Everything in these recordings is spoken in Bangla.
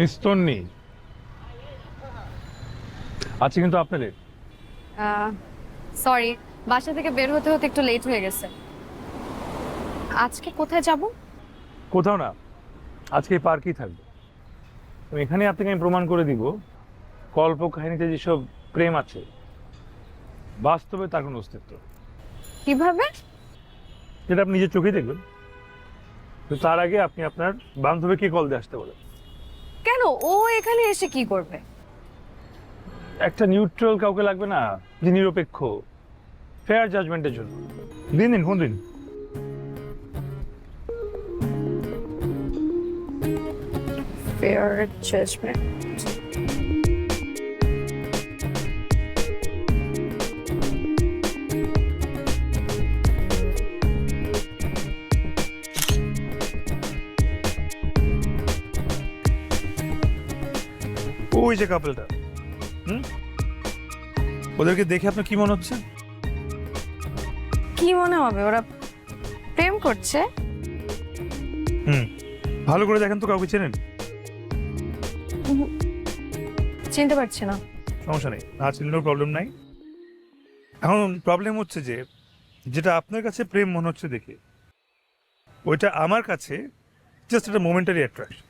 মিস্তন্নি আছে কিন্তু আপনাদের। সরি, বাসা থেকে বের হতে হতে একটু লেট হয়ে গেছে। আজকে কোথায় যাব? কোথাও না, আজকে এই পার্কেই থাকবো। তো এখানে আপনাকে আমি প্রমাণ করে দিব কল্প কাহিনীতে যেসব প্রেম আছে বাস্তবে তার কোনো অস্তিত্ব। কিভাবে? যেটা আপনি নিজের চোখেই দেখবেন। তো তার আগে আপনি আপনার বান্ধবীকে কল দিয়ে আসতে বলেন। কেন, ও এখানে এসে কি করবে? একটা নিউট্রাল কাউকে লাগবে না, যে নিরপেক্ষ, ফেয়ার জাজমেন্টের জন্য। দিন দিন, কোন দিন? Fair judgment. ওই যে কাপলটা, ওদেরকে দেখে আপনার কি মনে হচ্ছে? কি মনে হবে, ওরা প্রেম করছে? ভালো করে দেখেন তো, কাউকে চেনেন? চিনতে পারছি না। সমস্যা নেই, না চিনলেও প্রবলেম নাই। এখন প্রবলেম হচ্ছে যে যেটা আপনার কাছে প্রেম মনে হচ্ছে দেখে, ওইটা আমার কাছে জাস্ট একটা মোমেন্টারি অ্যাট্রাকশন।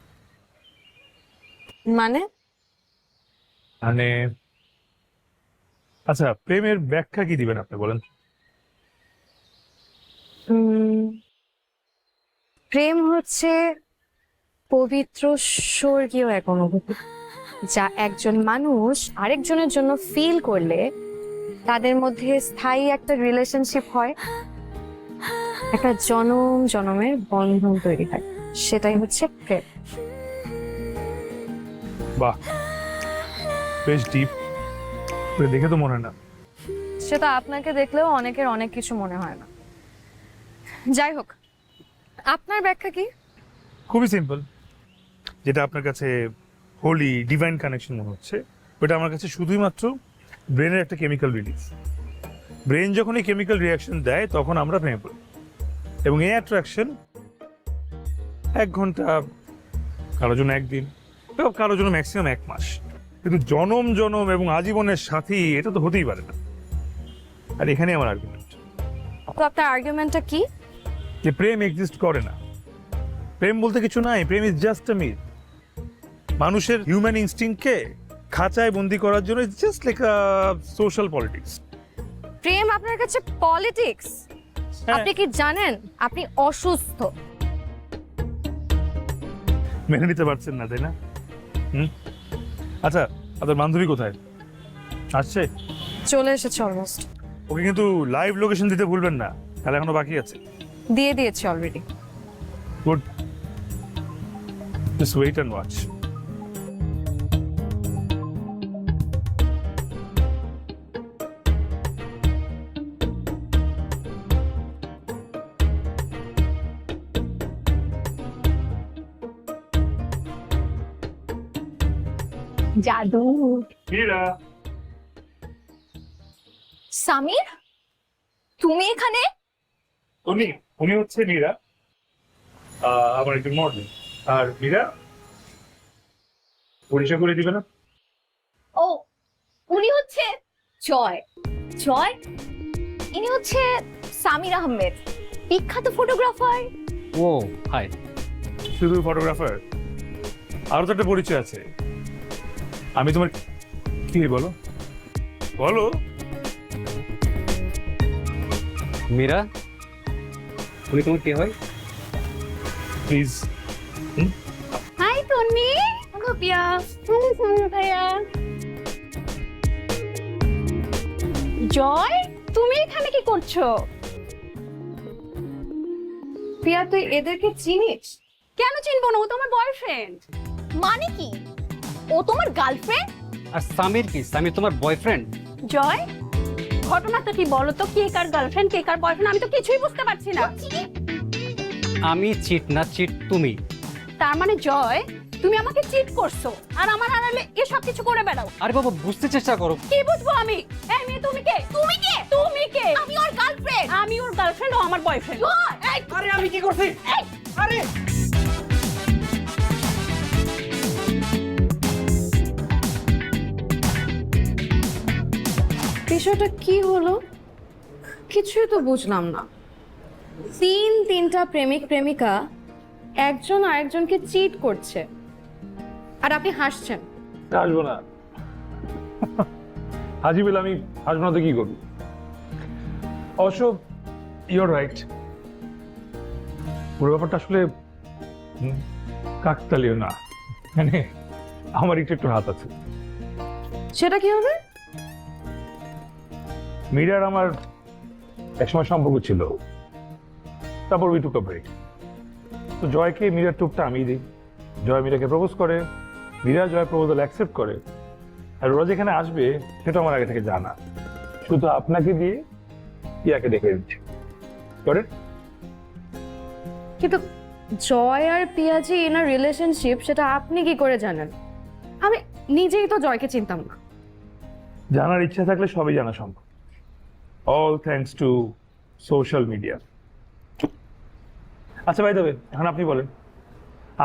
মানে? মানে আচ্ছা, প্রেমের ব্যাখ্যা কি দিবেন আপনি, বলেন? প্রেম হচ্ছে পবিত্র স্বর্গীয় এক অনুভূতি, যা একজন মানুষ আরেকজনের জন্য ফিল করলে তাদের মধ্যে স্থায়ী একটা রিলেশনশিপ হয়, একটা জনম জনমের বন্ধন তৈরি হয়। সেটাই হচ্ছে প্রেম। বাহ, বেশ ডিপ। দেখে তো মনে হয় না। সেটা আপনাকে দেখলেও অনেকের অনেক কিছু মনে হয় না। যাই হোক, আপনার ব্যাখ্যা কি? খুবই সিম্পল। যেটা আপনার কাছে হোলি ডিভাইন কানেকশন মনে হচ্ছে, ওটা আমার কাছে শুধুই মাত্র ব্রেনের একটা কেমিক্যাল রিলিজ। ব্রেন যখন এই কেমিক্যাল রিয়াকশন দেয় তখন আমরা প্রেমে পড়ি, এবং এই অ্যাট্রাকশন 1 ঘন্টা, কারোর জন্য 1 দিন, কারোর জন্য ম্যাক্সিমাম 1 মাস। কিন্তু জনম জনম এবং আজীবনের সাথী এটা তো হতেই পারে না। আর এখানে আমার আর্গুমেন্ট। তো আপনার আর্গুমেন্টটা কি? যে প্রেম এক্সিস্ট করে না, প্রেম বলতে কিছু নাই, প্রেম ইজ জাস্ট আ মিথ। মানুষের হিউম্যান ইনস্টিংক্টকে খাঁচায় বন্দি করার জন্য it's just like a social politics. প্রেম আপনার কাছে পলিটিক্স? আপনি কি জানেন আপনি অসুস্থ? মেনে নিতে পারছেন না, তাই না? আচ্ছা, আপনার বান্ধবী কোথায়? আসছে? চলে এসেছে অলমোস্ট। ওকে কিন্তু লাইভ লোকেশন দিতে ভুলবেন না, তাহলে এখনো বাকি আছে। দিয়ে দিয়েছি already. Good, just wait and watch. জাদু। মীরা, সামির, তুমি এখানে? উনি হচ্ছে মীরা, আমার একজন মডেল। আর মীরা পরিচয় করে দিবে না? ও, উনি হচ্ছে জয়। জয়, ইনি হচ্ছে সামির আহমেদ, বিখ্যাত ফটোগ্রাফার। ও হাই। শুধু ফটোগ্রাফার? আরো তো একটা পরিচয় আছে। আমি তোমার কি, বলো বলো। মীরা, উনি তোমার কে হয়? প্লিজ। হাই তন্নি, গোপিয়া, ভাইয়া। জয়, তুমি এখানে কি করছো? প্রিয়া, তুই এদেরকে চিনিস? কেন চিনবো না, ও তোমার বয়ফ্রেন্ড। মানে কি, ও তোমার গার্লফ্রেন্ড? আর সামির কি? সামির তোমার বয়ফ্রেন্ড? জয়, ঘটনাটা কি বলো তো, কে কার গার্লফ্রেন্ড কে কার বয়ফ্রেন্ড, আমি তো কিছুই বুঝতে পারছি না। আমি চিট না, চিট তুমি। তার মানে জয় তুমি আমাকে চিট করছো আর আমার আড়ালে এসব কিছু করে বেড়াও। আরে বাবা বুঝতে চেষ্টা করো। কি বুঝবো আমি? এই মেয়ে তুমি কে? তুমি কে? তুমি কে? আমি ওর গার্লফ্রেন্ড। আমি ওর গার্লফ্রেন্ড ও আমার বয়ফ্রেন্ড। আরে আমি কি করছি? আরে বিষয়টা কি হলো কিছুই তো বুঝলাম না। তিনটা প্রেমিক প্রেমিকা একজন আরেকজনকে চিট করছে আর আপনি হাসছেন। হাসবো না, হাসি বলে আমি হাসবো না তো কি করবো? অবশ্য ইউর রাইট, পুরো ব্যাপারটা আসলে কাকতালীয় না, মানে আমার একটু একটু হাত আছে। সেটা কি হবে? মীরার আমার একসময় সম্পর্ক ছিল, তারপর উই টুক আ ব্রেক। তো জয়কে মীরার টুকটা আমি দিই, জয় মীরাকে প্রপোজ করে, মীরা জয় প্রপোজাল অ্যাকসেপ্ট করে, আর ওরা যেখানে আসবে সেটা আমার আগে থেকে জানা, শুধু আপনাকে দিয়ে ইয়াকে দেখে দিচ্ছি করে। কিন্তু জয় আর পিয়াজি এনার রিলেশনশিপ সেটা আপনি কি করে জানেন? আমি নিজেই তো জয়কে চিনতাম না। জানার ইচ্ছা থাকলে সবই জানা সম্ভব, all thanks to social media. আচ্ছা ভাই, তবে এখন আপনি বলেন,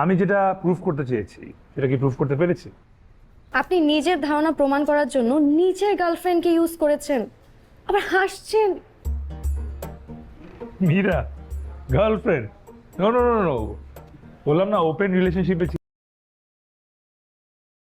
আমি যেটা প্রুফ করতে চেয়েছি সেটা কি প্রুফ করতে পেরেছি? আপনি নিজের ধারণা প্রমাণ করার জন্য নিজের গার্লফ্রেন্ডকে ইউজ করেছেন, আবার হাসছেন। Meera girlfriend? No no no no, বললাম না ওপেন রিলেশনশিপে